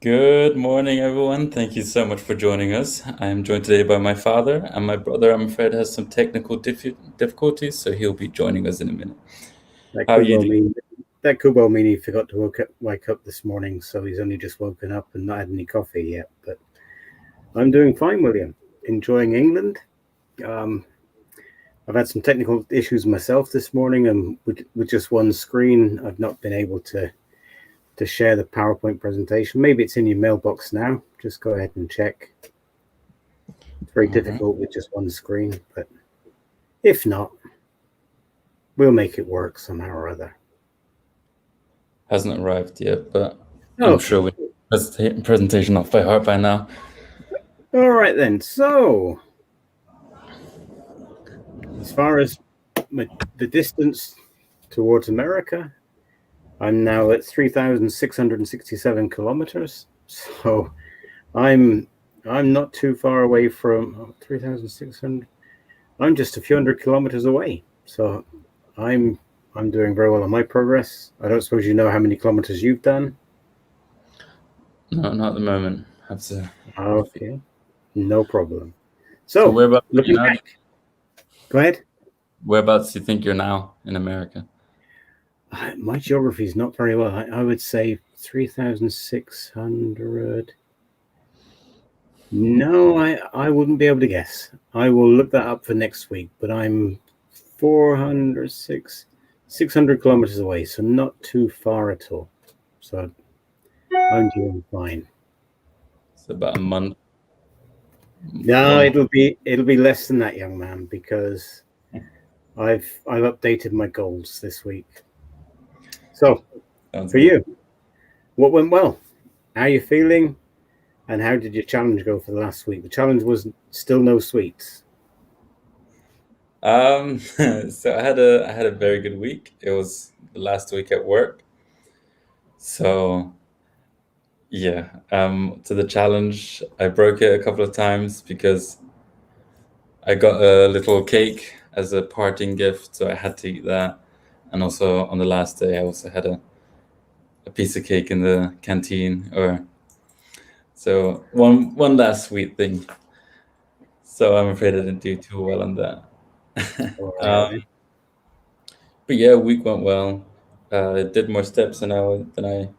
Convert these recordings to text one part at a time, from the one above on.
Good morning, everyone. Thank you so much for joining us. I am joined today by my father, and my brother, I'm afraid, has some technical difficulties, so he'll be joining us in a minute. That How are could you well doing? mean that could well mean he forgot to wake up this morning, so he's only just woken up and not had any coffee yet. But I'm doing fine, William. Enjoying England. Um, I've had some technical issues myself this morning, and with just one screen, I've not been able to share the PowerPoint presentation. Maybe it's in your mailbox now. Just go ahead and check. It's very All right. difficult with just one screen, but if not, we'll make it work somehow or other. Hasn't arrived yet, but I'm sure Okay. we presentation off by heart by now. All right then. So, as far as the distance towards America, I'm now at 3,667 kilometers. So I'm not too far away from 3,600. I'm just a few hundred kilometers away. So I'm doing very well on my progress. I don't suppose you know how many kilometers you've done. No, not at the moment. Have to. Okay, no problem. So So whereabouts are you looking now? back, go ahead. Whereabouts do you think you're now in America? My geography is not very well. I would say 3,600. No, I wouldn't be able to guess. I will look that up for next week, but I'm 600 kilometers away, so not too far at all. So I'm doing fine. It's about a month. No, 1 month. it'll be less than that, young man, because I've updated my goals this week. So Sounds for good. you, what went well? How are you feeling? And how did your challenge go for the last week? The challenge was still no sweets. So I had a very good week. It was the last week at work. So yeah, to the challenge, I broke it a couple of times because I got a little cake as a parting gift, so I had to eat that. And also on the last day, I also had a piece of cake in the canteen, or so one last sweet thing. So I'm afraid I didn't do too well on that. All Um, right. but yeah, week went well. I did more steps than I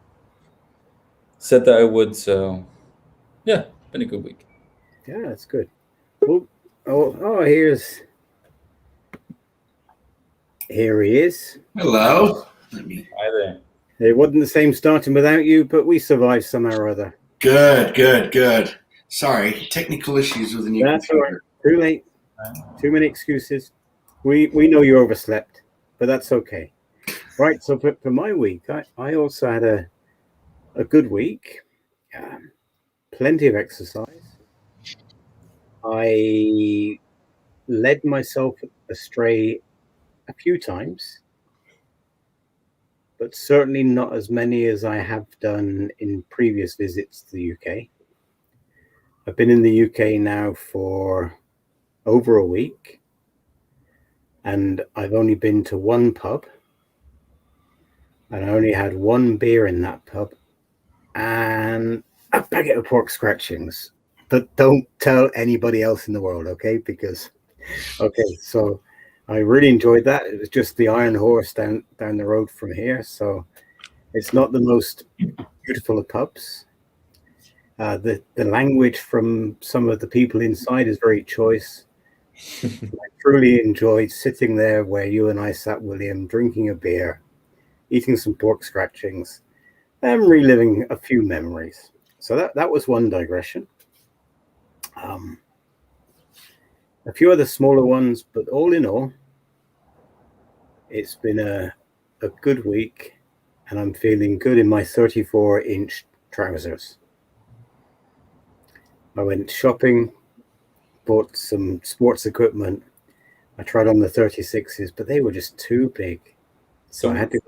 said that I would. So yeah, been a good week. Yeah, that's good. Well, here he is. Hello. Let me. Hi there. It wasn't the same starting without you, but we survived somehow or other. Good. Sorry, technical issues with the new That's all right. computer. Too late. Too many excuses. We know you overslept, but that's okay. Right. So for my week, I also had a good week. Plenty of exercise. I led myself astray a few times, but certainly not as many as I have done in previous visits to the UK. I've been in the UK now for over a week, and I've only been to one pub, and I only had one beer in that pub, and a packet of pork scratchings. But don't tell anybody else in the world, okay? So I really enjoyed that. It was just the Iron Horse down the road from here, so it's not the most beautiful of pubs. The language from some of the people inside is very choice. I truly enjoyed sitting there where you and I sat, William, drinking a beer, eating some pork scratchings, and reliving a few memories. So that was one digression. A few other smaller ones, but all in all, it's been a good week, and I'm feeling good in my 34-inch trousers. I went shopping, bought some sports equipment. I tried on the 36s, but they were just too big. So I had to.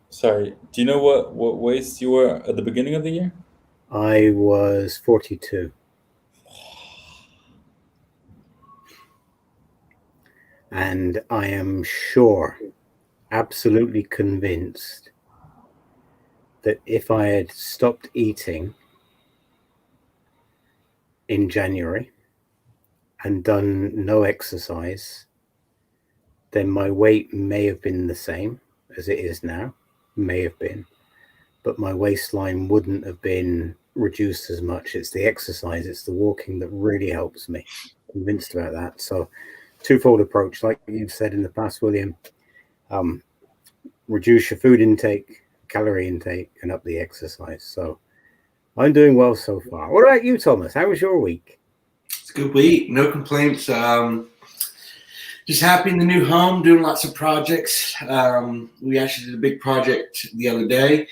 Sorry, do you know what waist you were at the beginning of the year? I was 42. And I am sure, absolutely convinced, that if I had stopped eating in January and done no exercise, then my weight may have been the same as it is now, may have been, but my waistline wouldn't have been reduced as much. It's the exercise, it's the walking that really helps me. I'm convinced about that. So twofold approach, like you've said in the past, William. Reduce your food intake, calorie intake, and up the exercise. So I'm doing well so far. What about you, Thomas? How was your week? It's a good week. No complaints. Just happy in the new home, doing lots of projects. We actually did a big project the other day,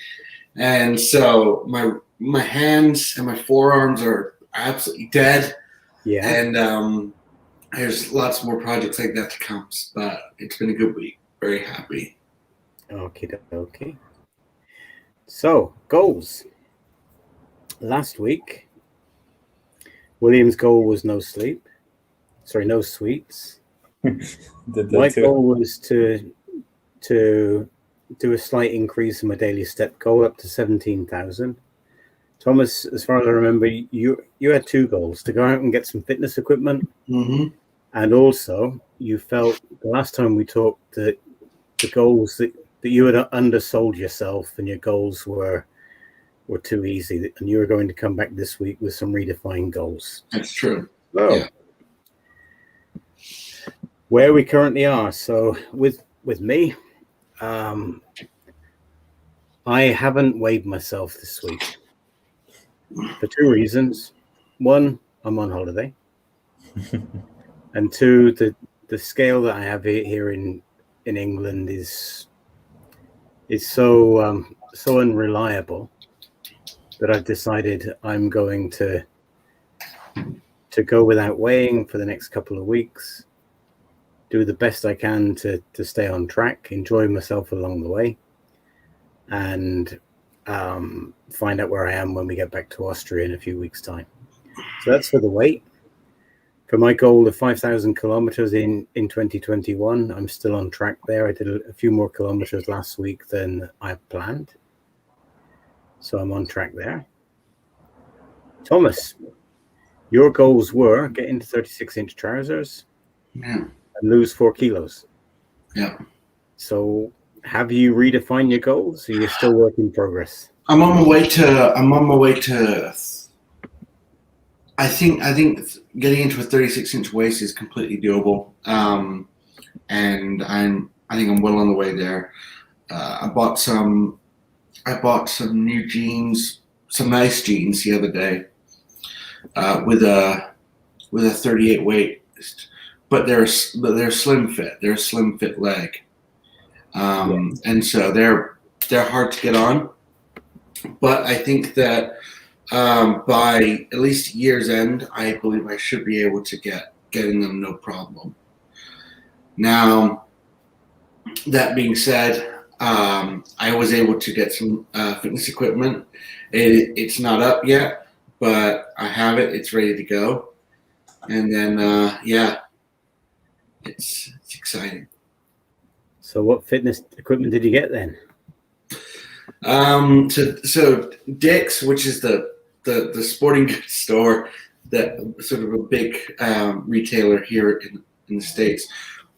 and so my hands and my forearms are absolutely dead. Yeah. And there's lots more projects like that to come. But it's been a good week. Very happy. Okay. So, goals. Last week, William's goal was no sleep. Sorry, no sweets. My goal was to do a slight increase in my daily step goal up to 17,000. Thomas, as far as I remember, you had two goals: to go out and get some fitness equipment, and also you felt the last time we talked that the goals that you had undersold yourself and your goals were too easy, and you were going to come back this week with some redefined goals. That's true. So, yeah. Where we currently are. So with me, I haven't weighed myself this week for two reasons. One, I'm on holiday, and two, the scale that I have here in England is so unreliable that I've decided I'm going to go without weighing for the next couple of weeks, do the best I can to stay on track, enjoy myself along the way, and find out where I am when we get back to Austria in a few weeks' time. So that's for the weight. For my goal of 5,000 kilometers in 2021, I'm still on track there. I did a few more kilometers last week than I planned. So I'm on track there. Thomas, your goals were get into 36-inch trousers and lose 4 kilos. Yeah. So have you redefined your goals, or you're still work in progress? I'm on my way to I think getting into a 36-inch waist is completely doable. And I think I'm well on the way there. I bought some new jeans, some nice jeans the other day, with a 38 waist, but they're slim fit. They're a slim fit leg, and so they're hard to get on. But I think that by at least year's end, I believe I should be able to get in them no problem. Now, that being said, I was able to get some fitness equipment. It's not up yet, but I have it. It's ready to go. And then, it's exciting. So what fitness equipment did you get then? So Dick's, which is the sporting goods store, that sort of a big retailer here in the States,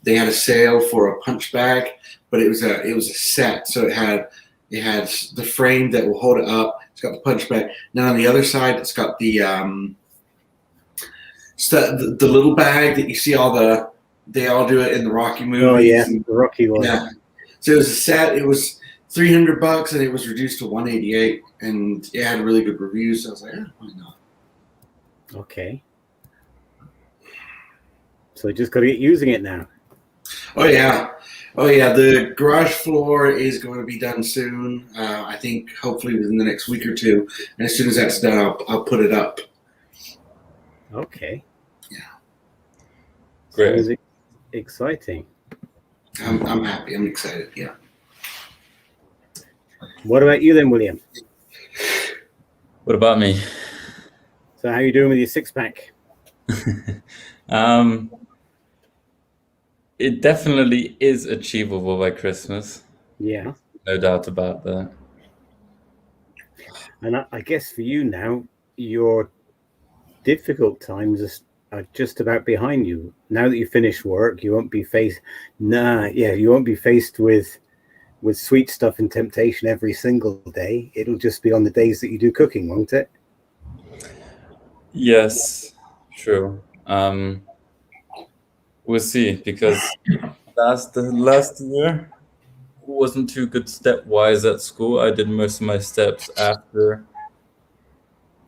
they had a sale for a punch bag, but it was a set. So it had the frame that will hold it up. It's got the punch bag. Then on the other side, it's got the little bag that you see they all do it in the Rocky movies. Oh yeah, the Rocky one. Yeah. So it was a set. It was $300 and it was reduced to $188, and it had really good reviews. So I was like, why not? Okay. So just got to get using it now. Oh yeah. The garage floor is going to be done soon. I think hopefully within the next week or two. And as soon as that's done, I'll put it up. Okay. Yeah. Great. Sounds exciting. I'm happy. I'm excited. Yeah. What about you then, William? What about me? So how are you doing with your six-pack? It definitely is achievable by Christmas. Yeah. No doubt about that. And I guess for you now, you're difficult times are just about behind you. Now that you finish work, you won't be faced. You won't be faced with sweet stuff and temptation every single day. It'll just be on the days that you do cooking, won't it? Yes, true. We'll see, because the last year wasn't too good stepwise at school. I did most of my steps after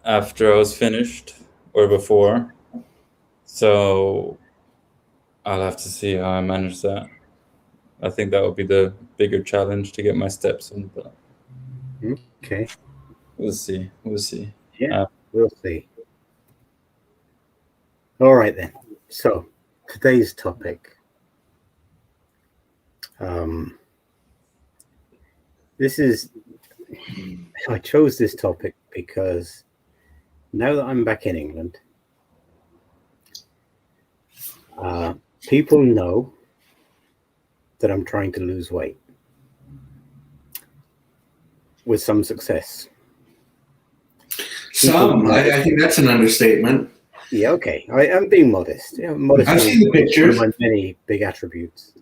I was finished or before. So I'll have to see how I manage that. I think that would be the bigger challenge, to get my steps in, but Okay. we'll see. We'll see. Yeah, we'll see. All right then. So today's topic. I chose this topic because now that I'm back in England, people know that I'm trying to lose weight with some success. I think that's an understatement. Yeah, okay. I'm being modest. Modest. I've seen the pictures. One of my many big attributes.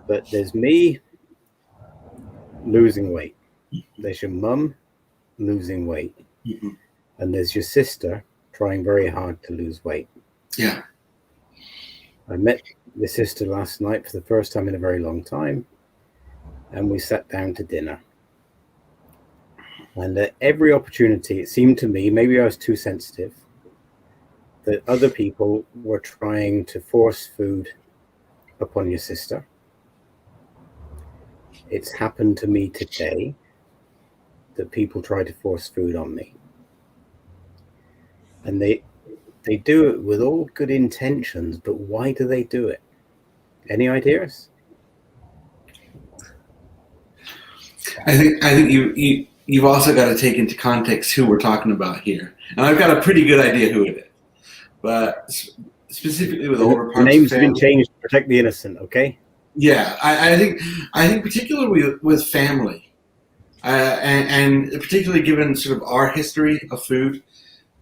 But there's me losing weight. There's your mum losing weight. Mm-hmm. And there's your sister trying very hard to lose weight. Yeah. I met the sister last night for the first time in a very long time, and we sat down to dinner. And at every opportunity, it seemed to me, maybe I was too sensitive, that other people were trying to force food upon your sister. It's happened to me today that people try to force food on me. And they do it with all good intentions, but why do they do it? Any ideas? I think you've also got to take into context who we're talking about here, and I've got a pretty good idea who it is, but specifically with older parts of names family, have been changed to protect the innocent. Okay. Yeah, I think particularly with family, and particularly given sort of our history of food,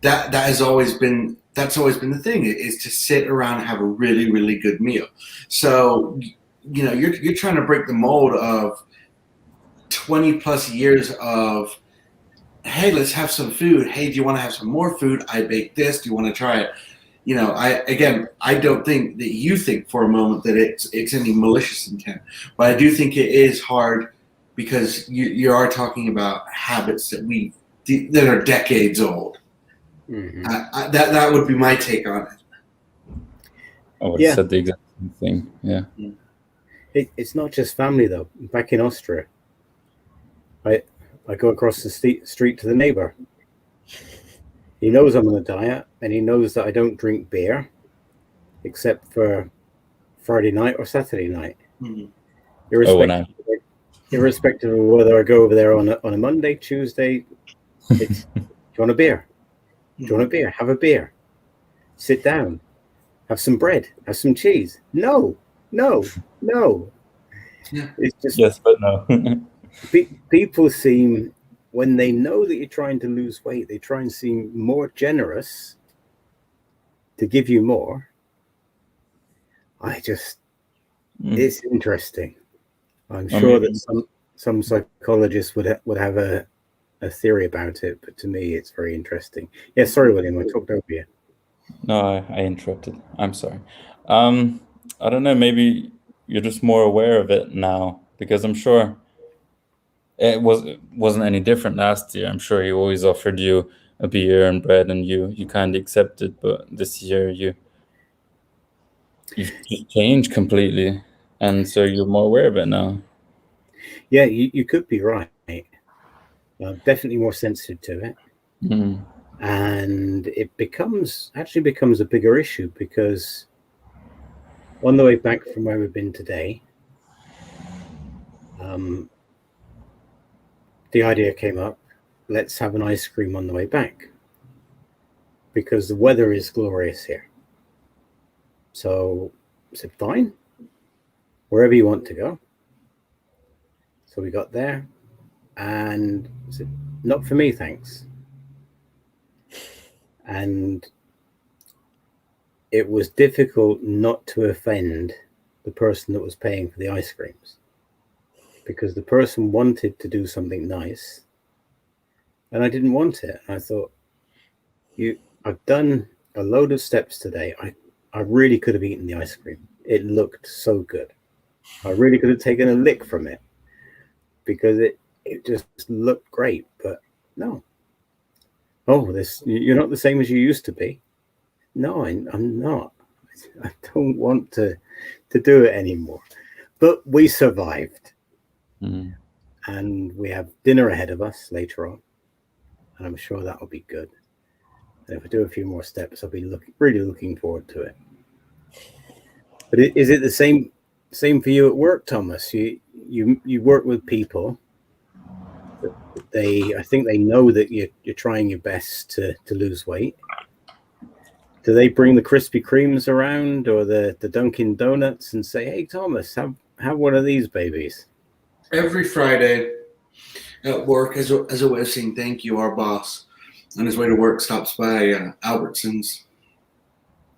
that's always been the thing, is to sit around and have a really, really good meal. So you're trying to break the mold of 20 plus years of, hey, let's have some food. Hey, do you want to have some more food? I baked this. Do you want to try it? I don't think that you think for a moment that it's any malicious intent, but I do think it is hard, because you are talking about habits that are decades old. Mm-hmm. That would be my take on it. I would have said the exact same thing. Yeah. It's not just family though. Back in Austria, I go across the street to the neighbor. He knows I'm on a diet, and he knows that I don't drink beer except for Friday night or Saturday night. Mm-hmm. Irrespective of whether I go over there on a Monday, Tuesday. It's, do you want a beer? Do you want a beer? Have a beer. Sit down. Have some bread. Have some cheese. No. Yeah. It's just yes, but no. People seem, when they know that you're trying to lose weight, they try and seem more generous to give you more. It's interesting. I'm sure that some psychologists would have a theory about it, but to me, it's very interesting. Yeah, sorry, William, I talked over you. No, I interrupted. I'm sorry. I don't know. Maybe you're just more aware of it now, because I'm sure it wasn't any different last year. I'm sure he always offered you a beer and bread, and you kind of accepted. But this year you've just changed completely, and so you're more aware of it now. Yeah, you could be right. Definitely more sensitive to it. Mm. And it becomes a bigger issue, because on the way back from where we've been today, the idea came up, let's have an ice cream on the way back, because the weather is glorious here. So I said, fine, wherever you want to go. So we got there, and I said, not for me, thanks. and it was difficult not to offend the person that was paying for the ice creams, because the person wanted to do something nice and I didn't want it. I thought, I've done a load of steps today. I really could have eaten the ice cream. It looked so good. I really could have taken a lick from it because it just looked great. But no. Oh, you're not the same as you used to be. No, I'm not. I don't want to do it anymore. But we survived. Mm. And we have dinner ahead of us later on. And I'm sure that'll be good. And if I do a few more steps, I'll be really looking forward to it. But is it the same for you at work, Thomas? You work with people. I think they know that you're trying your best to lose weight. Do they bring the Krispy Kremes around or the Dunkin' Donuts and say, "Hey, Thomas, have one of these babies"? Every Friday at work, as a way of saying thank you, our boss on his way to work stops by Albertsons,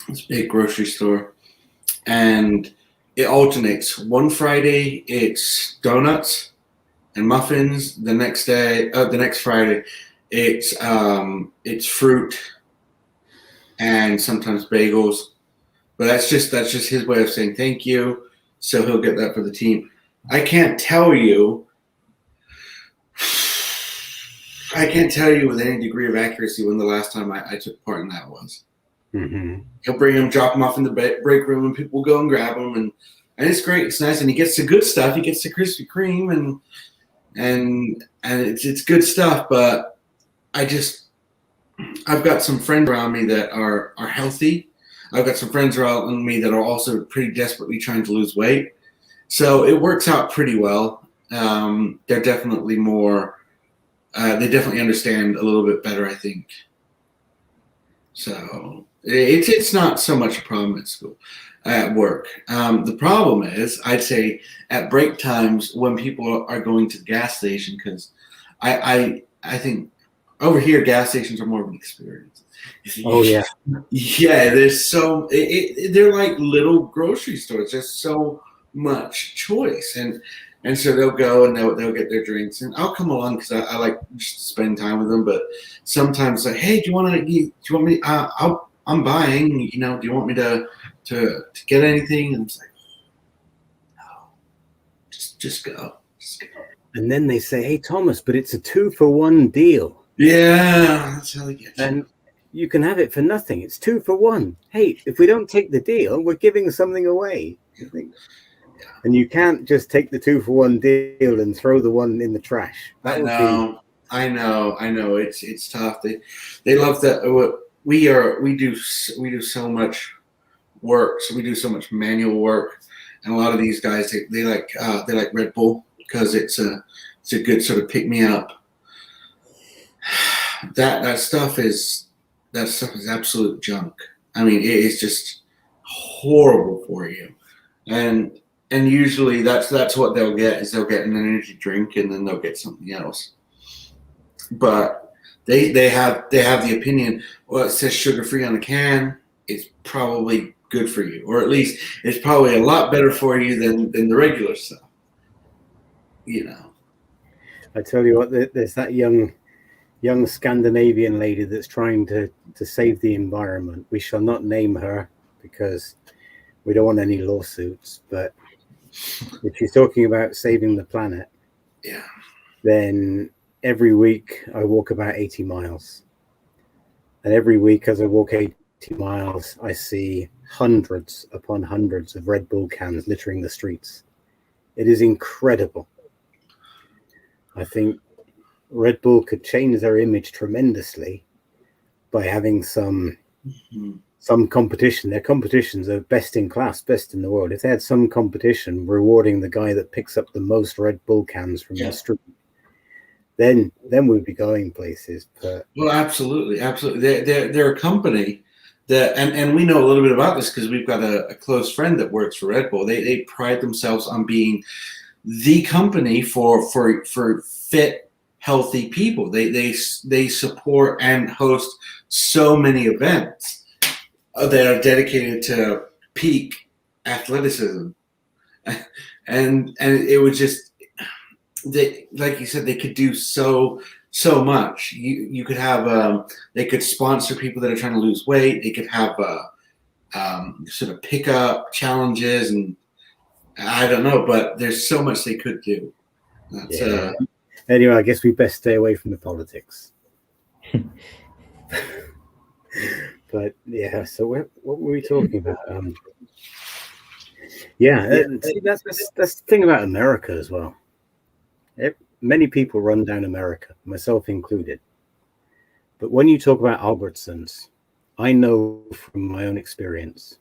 this big grocery store, and it alternates. One Friday it's donuts and muffins. The next Friday it's fruit and sometimes bagels. But that's just his way of saying thank you. So he'll get that for the team. I can't tell you with any degree of accuracy when the last time I took part in that was. Mm-hmm. He'll bring them, drop them off in the break room, and people will go and grab them, and it's great. It's nice, and he gets the good stuff. He gets the Krispy Kreme, and it's good stuff. But I've got some friends around me that are healthy. I've got some friends around me that are also pretty desperately trying to lose weight. So it works out pretty well. They're definitely more. They definitely understand a little bit better, I think. So it's not so much a problem at school, at work. The problem is, I'd say, at break times when people are going to the gas station, because I think over here gas stations are more of an experience. Oh yeah, yeah. There's they're like little grocery stores. There's so much choice, and so they'll go and they'll get their drinks, and I'll come along because I like just to spend time with them. But sometimes like, hey, do you want me? I'm buying. Do you want me to get anything? And it's like, no, just go. And then they say, "Hey, Thomas, but it's a 2-for-1 deal." Yeah, that's how they get you. And you can have it for nothing. It's 2 for 1. Hey, if we don't take the deal, we're giving something away. And you can't just take the 2-for-1 deal and throw the one in the trash. I know. It's tough. They love that. We do so much work. So we do so much manual work, and a lot of these guys they like Red Bull because it's a good sort of pick me up. That stuff is absolute junk. I mean, it is just horrible for you, and usually that's what they'll get is they'll get an energy drink and then they'll get something else. But they have the opinion, well, it says sugar free on the can, it's probably good for you, or at least it's probably a lot better for you than the regular stuff. I tell you what, there's that young Scandinavian lady that's trying to save the environment. We shall not name her because we don't want any lawsuits, but if she's talking about saving the planet, yeah, then every week I walk about 80 miles. And every week as I walk 80 miles, I see hundreds upon hundreds of Red Bull cans littering the streets. It is incredible. I think Red Bull could change their image tremendously by having some competition. Their competitions are best in class, best in the world. If they had some competition rewarding the guy that picks up the most Red Bull cans from the street, then we'd be going places. But well, absolutely. They're a company that, and we know a little bit about this because we've got a close friend that works for Red Bull. They pride themselves on being the company for fit, healthy people. They support and host so many events that are dedicated to peak athleticism, and it was just they, like you said, they could do so much. You could have they could sponsor people that are trying to lose weight. They could have sort of pickup challenges, and I don't know, but there's so much they could do. That's, yeah. Anyway, I guess we best stay away from the politics. But yeah, so what were we talking about? See, that's the thing about America as well. Many people run down America, myself included. But when you talk about Albertsons, I know from my own experience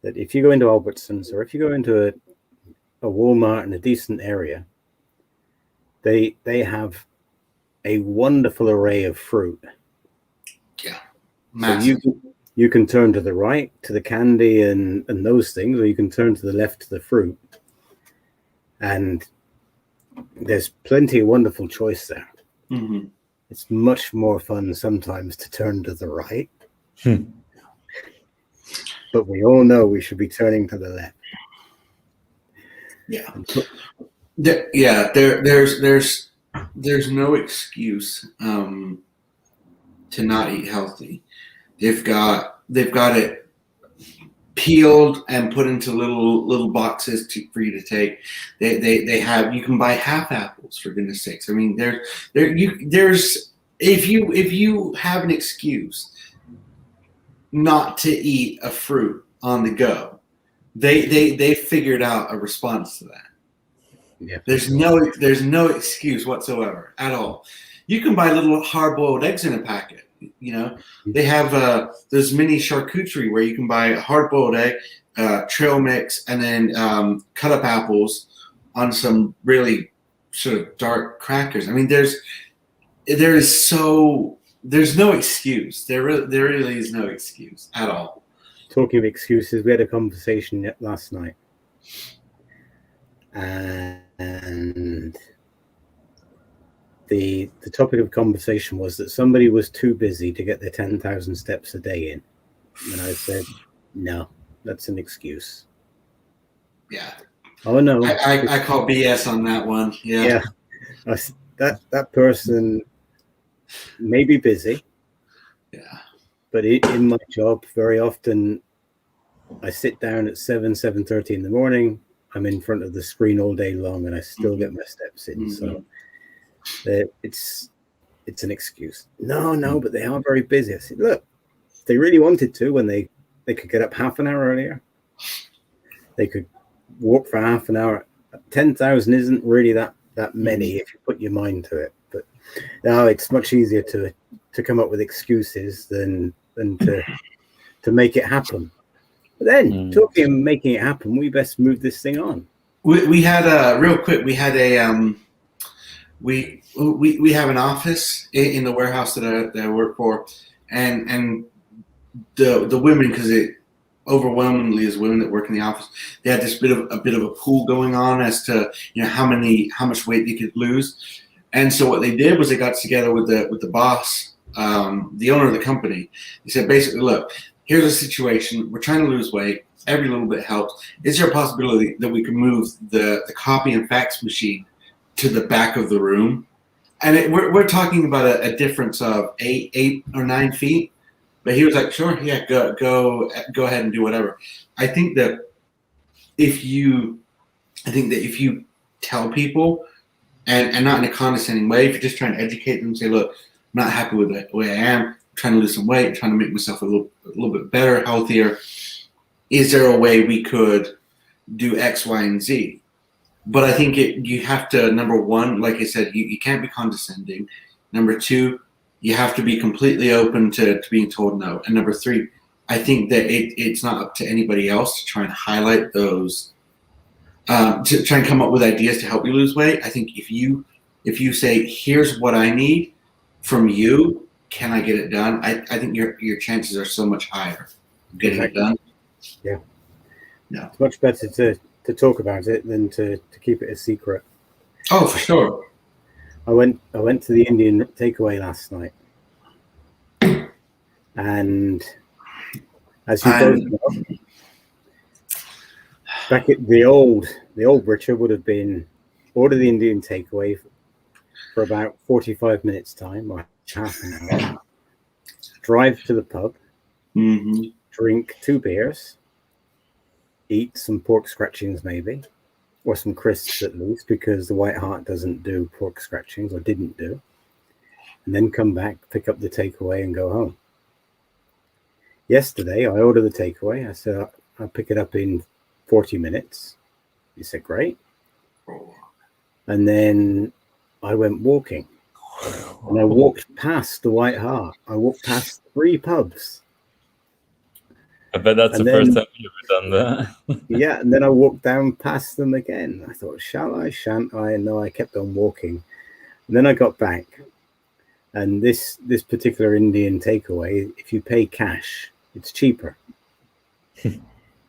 that if you go into Albertsons or if you go into a Walmart in a decent area, they have a wonderful array of fruit. Yeah, massive. So you can turn to the right to the candy and those things, or you can turn to the left to the fruit. And there's plenty of wonderful choice there. Mm-hmm. It's much more fun sometimes to turn to the right. But we all know we should be turning to the left. Yeah. There's no excuse to not eat healthy. They've got it peeled and put into little boxes for you to take. They have, you can buy half apples, for goodness sakes. I mean, there's if you have an excuse not to eat a fruit on the go, they figured out a response to that. Yeah, there's no excuse whatsoever at all. You can buy little hard-boiled eggs in a packet. You know, they have there's mini charcuterie where you can buy a hard-boiled egg, trail mix, and then cut up apples on some really sort of dark crackers. I mean, there's no excuse. There really is no excuse at all. Talking of excuses, we had a conversation last night, and the topic of conversation was that somebody was too busy to get their 10,000 steps a day in, and I said, no, that's an excuse. Yeah. Oh no, I call BS on that one. Yeah. That person may be busy. Yeah. But in my job, very often I sit down at 7:30 in the morning. I'm in front of the screen all day long, and I still get my steps in. So it's an excuse. No, but they are very busy. I said, look, if they really wanted to, when they could get up half an hour earlier, they could walk for half an hour. 10,000 isn't really that many if you put your mind to it. But no, it's much easier to come up with excuses than to make it happen. But then, talking and making it happen, we best move this thing on. We had real quick. We had a we have an office in the warehouse that I work for, and the women, because it overwhelmingly is women that work in the office. They had this bit of a pool going on as to how much weight they could lose. And so what they did was they got together with the boss, the owner of the company. He said, basically, look, here's a situation. We're trying to lose weight. Every little bit helps. Is there a possibility that we could move the copy and fax machine to the back of the room? And we're talking about a difference of 8 or 9 feet. But he was like, sure, yeah, go ahead and do whatever. I think that if you tell people, and not in a condescending way, if you're just trying to educate them, say, look, I'm not happy with the way I am. I'm trying to lose some weight. I'm trying to make myself a little bit better, healthier. Is there a way we could do X, Y, and Z? But I think you have to, number one, like I said, you can't be condescending. Number two, you have to be completely open to being told no. And number three, I think that it's not up to anybody else to try and highlight those, to try and come up with ideas to help you lose weight. I think if you say, here's what I need from you, can I get it done? I think your chances are so much higher of getting it done. Yeah. No. It's much better to talk about it than to keep it a secret. Oh, for sure. I went to the Indian takeaway last night, and as you both And know, back at the old Richard would have been order the Indian takeaway for about 45 minutes time or half an hour, drive to the pub, drink 2 beers, eat some pork scratchings maybe, or some crisps at least, because the White Hart doesn't do pork scratchings or didn't do, and then come back, pick up the takeaway and go home. Yesterday, I ordered the takeaway. I said, I'll pick it up in 40 minutes. He said, great. And then I went walking. And I walked past the White Hart. I walked past 3 pubs. I bet that's And the then, first time you've ever done that. yeah, and then I walked down past them again. I thought, shall I, shan't I? And no, I kept on walking. And then I got back. And this particular Indian takeaway, if you pay cash, it's cheaper.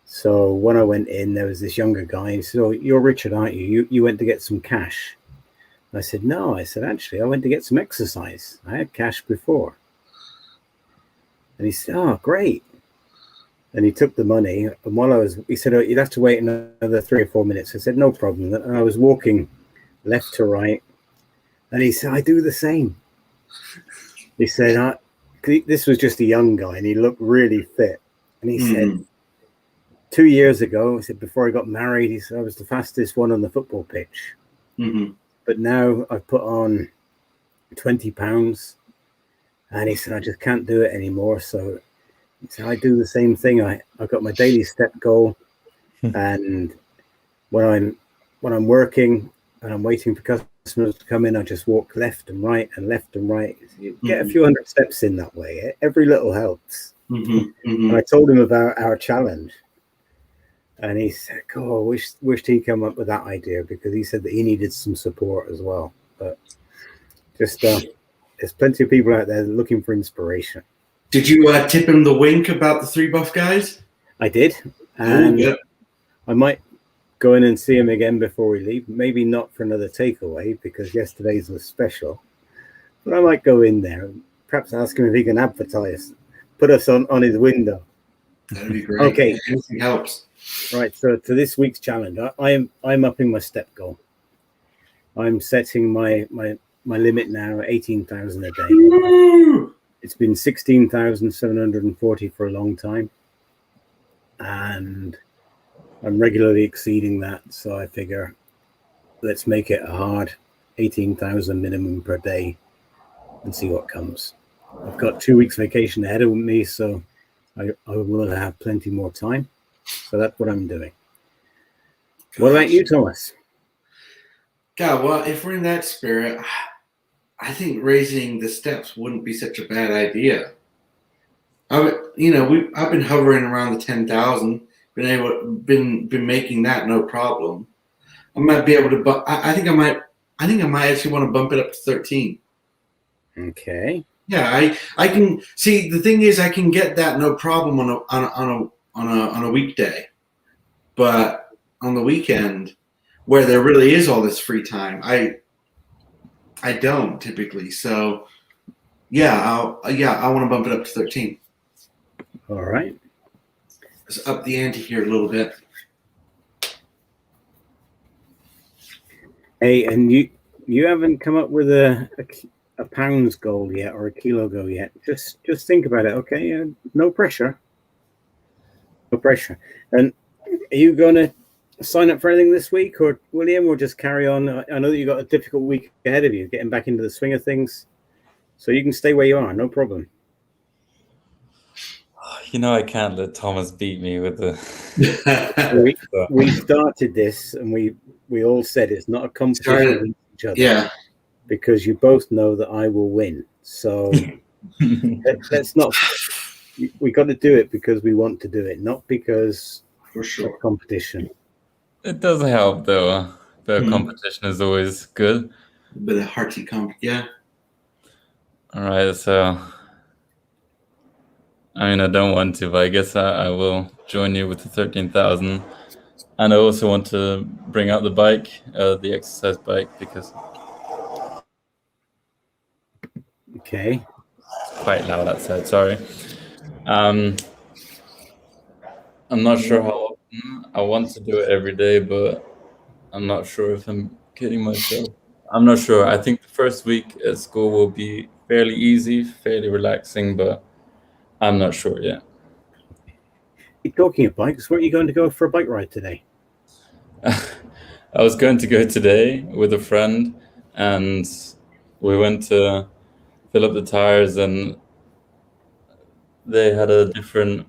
So when I went in, there was this younger guy. He said, "Oh, you're Richard, aren't you? You went to get some cash." And I said, "No." I said, "Actually, I went to get some exercise. I had cash before." And he said, "Oh, great." And he took the money. And while he said, "Oh, you'd have to wait another 3 or 4 minutes." I said, "No problem." And I was walking left to right. And he said, "I do the same." He said, this was just a young guy and he looked really fit. And he said, 2 years ago, he said, before I got married, he said, I was the fastest one on the football pitch. But now I've put on 20 pounds. And he said, I just can't do it anymore. So he said, I do the same thing. I've got my daily step goal. And when I'm working and I'm waiting for customers to come in, I just walk left and right and left and right. You get a few hundred steps in that way. Every little helps. And I told him about our challenge. And he said, "Oh, I wished he'd come up with that idea," because he said that he needed some support as well. But just there's plenty of people out there looking for inspiration. Did you tip him the wink about the 3 buff guys? I did, and I might go in and see him again before we leave. Maybe not for another takeaway because yesterday's was special, but I might go in there and perhaps ask him if he can advertise, put us on his window. That'd be great. Okay, anything helps. Right, so to this week's challenge, I'm upping my step goal. I'm setting my limit now at 18,000 a day. Woo! It's been 16,740 for a long time, and I'm regularly exceeding that. So I figure let's make it a hard 18,000 minimum per day and see what comes. I've got 2 weeks vacation ahead of me, so I will have plenty more time. So that's what I'm doing. What about you, Thomas? God, well, if we're in that spirit, I think raising the steps wouldn't be such a bad idea. I've been hovering around the 10,000, been making that no problem. I might be able to, I think I might actually want to bump it up to 13. Okay. Yeah, I can see. The thing is, I can get that no problem on a weekday, but on the weekend, where there really is all this free time, I don't typically. So, I want to bump it up to 13. All right. Let's up the ante here a little bit. Hey, and you haven't come up with a pounds goal yet or a kilo goal yet. Just think about it, okay? No pressure. No pressure. And are you going to sign up for anything this week, or William, or just carry on? I know that you got a difficult week ahead of you, getting back into the swing of things, so you can stay where you are, no problem. I can't let Thomas beat me with the. we started this, and we all said it's not a competition with each other. Yeah. Because you both know that I will win. So let's not. We got to do it because we want to do it, not because for sure of competition. It does help, though. A bit of competition is always good. A bit of hearty yeah. All right, so I don't want to, but I guess I will join you with the 13,000. And I also want to bring out the bike, the exercise bike, because Okay. It's quite loud outside. Sorry. I'm not sure how often. I want to do it every day, but I'm not sure if I'm kidding myself. I'm not sure. I think the first week at school will be fairly easy, fairly relaxing, but I'm not sure yet. You're talking of bikes. Weren't you going to go for a bike ride today? I was going to go today with a friend, and we went to fill up the tires, and they had a different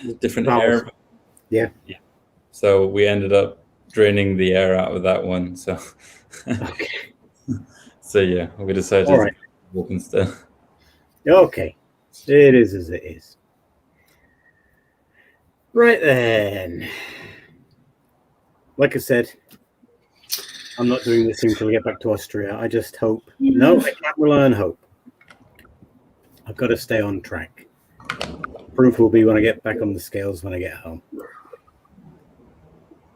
Vowels. air. Yeah. So we ended up draining the air out of that one. So, Okay. so yeah, we decided All to right. walk instead. Okay. It is as it is. Right then. Like I said, I'm not doing this until I get back to Austria. I just hope. No, I can't rely on hope. I've got to stay on track. Proof will be when I get back on the scales when I get home.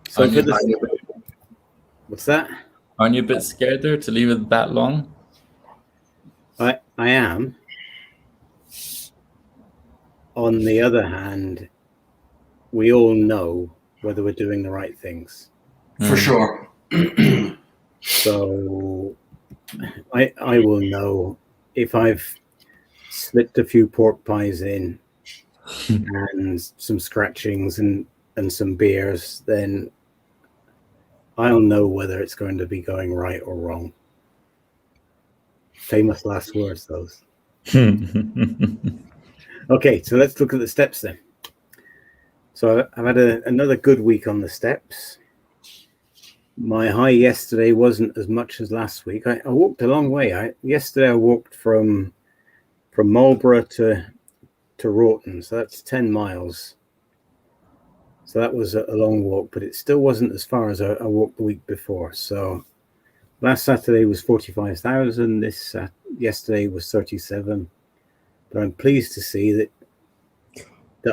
So for this, what's that? Aren't you a bit scared there to leave it that long? I am. On the other hand, we all know whether we're doing the right things. For sure. So I will know if I've slipped a few pork pies in and some scratchings and some beers, then I'll know whether it's going to be going right or wrong. Famous last words, those. Okay, so let's look at the steps then. So I've had another good week on the steps. My high yesterday wasn't as much as last week. I walked a long way. Yesterday I walked from Marlborough to Rawton, so that's 10 miles. So that was a long walk, but it still wasn't as far as I walked the week before. So last Saturday was 45,000. Yesterday was 37. But I'm pleased to see that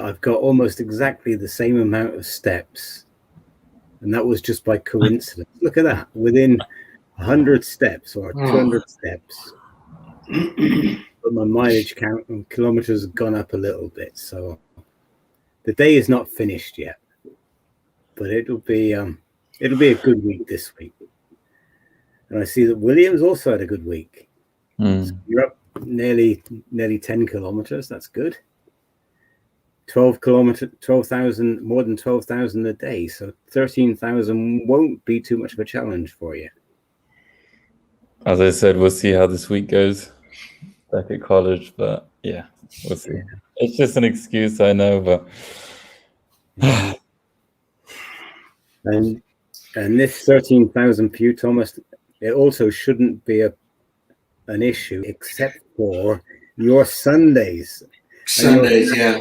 I've got almost exactly the same amount of steps, and that was just by coincidence. Look at that, within 100 steps or 200 steps. But my mileage count and kilometers have gone up a little bit, so the day is not finished yet, but it'll be a good week this week. And I see that William's also had a good week. So you're up nearly 10 kilometers. That's good. 12,000, more than 12,000 a day. So 13,000 won't be too much of a challenge for you. As I said, we'll see how this week goes back at college, but yeah, we'll see. Yeah. It's just an excuse, I know, but and this 13,000 for you, Thomas, it also shouldn't be an issue except for your Sundays. Yeah.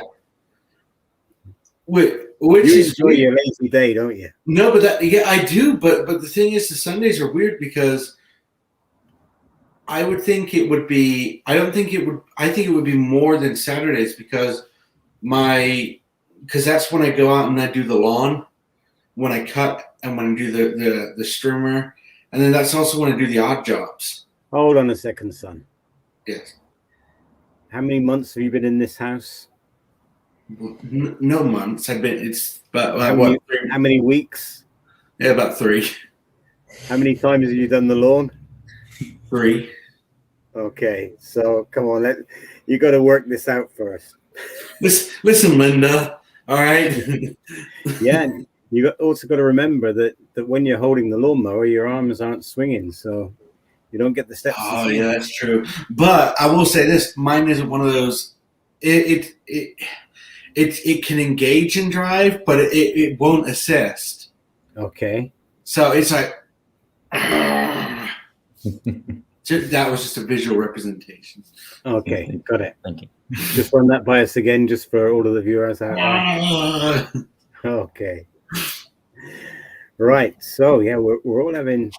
Which you is enjoy your lazy day, don't you? No, but I do. But the thing is, the Sundays are weird because I would think it would be. I don't think it would. I think it would be more than Saturdays because that's when I go out and I do the lawn, when I cut and when I do the strimmer, and then that's also when I do the odd jobs. Hold on a second, son. Yes. How many months have you been in this house? No months. It's about how many weeks? Yeah, about 3. How many times have you done the lawn? 3. Okay, so come on, you got to work this out first. Listen, Linda. All right. Yeah, you also got to remember that when you're holding the lawnmower, your arms aren't swinging, so you don't get the steps. Oh, yeah, that's true. But I will say this: mine isn't one of those. It can engage and drive, but it won't assist. Okay. So it's like that was just a visual representation. Okay, got it. Thank you. Just run that by us again, just for all of the viewers out there. Okay. Right. So yeah, we're all having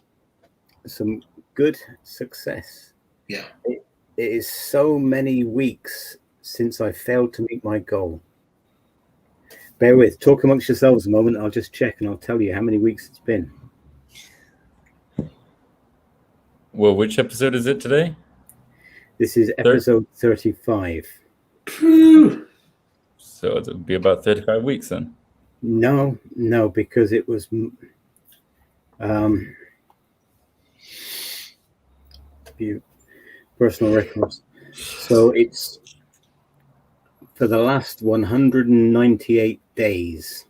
some good success. Yeah. It is so many weeks since I failed to meet my goal. Bear with. Talk amongst yourselves a moment. I'll just check and I'll tell you how many weeks it's been. Well, which episode is it today? This is episode 35. Phew. So it'll be about 35 weeks then. No, because it was personal records. So it's for the last 198 days,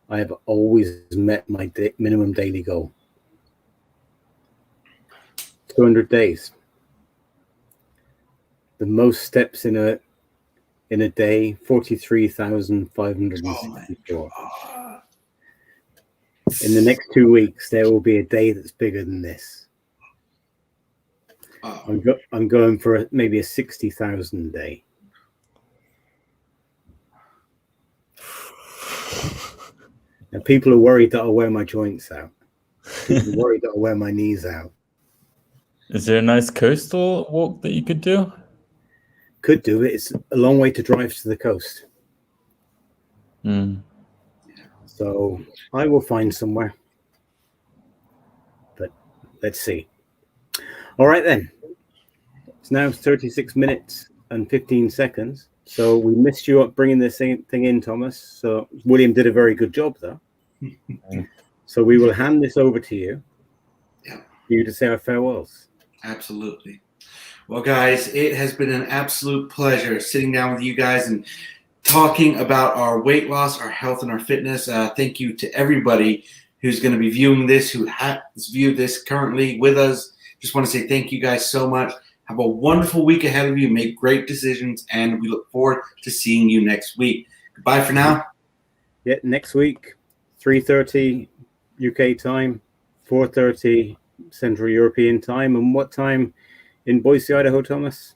I have always met my minimum daily goal. 200 days. The most steps in a day, 43,564. Oh, In the next 2 weeks, there will be a day that's bigger than this. oh. I'm going for maybe a 60,000 day. Now, people are worried that I'll wear my joints out. People are worried that I'll wear my knees out. Is there a nice coastal walk that you could do? Could do it. It's a long way to drive to the coast. So I will find somewhere. But let's see. All right, then. It's now 36 minutes and 15 seconds. So we missed you up bringing this thing in, Thomas. So William did a very good job, though. So we will hand this over to you. Yeah. For you to say our farewells. Absolutely. Well, guys, it has been an absolute pleasure sitting down with you guys and talking about our weight loss, our health, and our fitness. Thank you to everybody who's going to be viewing this, who has viewed this currently with us. Just want to say thank you guys so much. Have a wonderful week ahead of you. Make great decisions, and we look forward to seeing you next week. Goodbye for now. Yeah, next week, 3:30 UK time, 4:30 Central European time. And what time in Boise, Idaho, Thomas?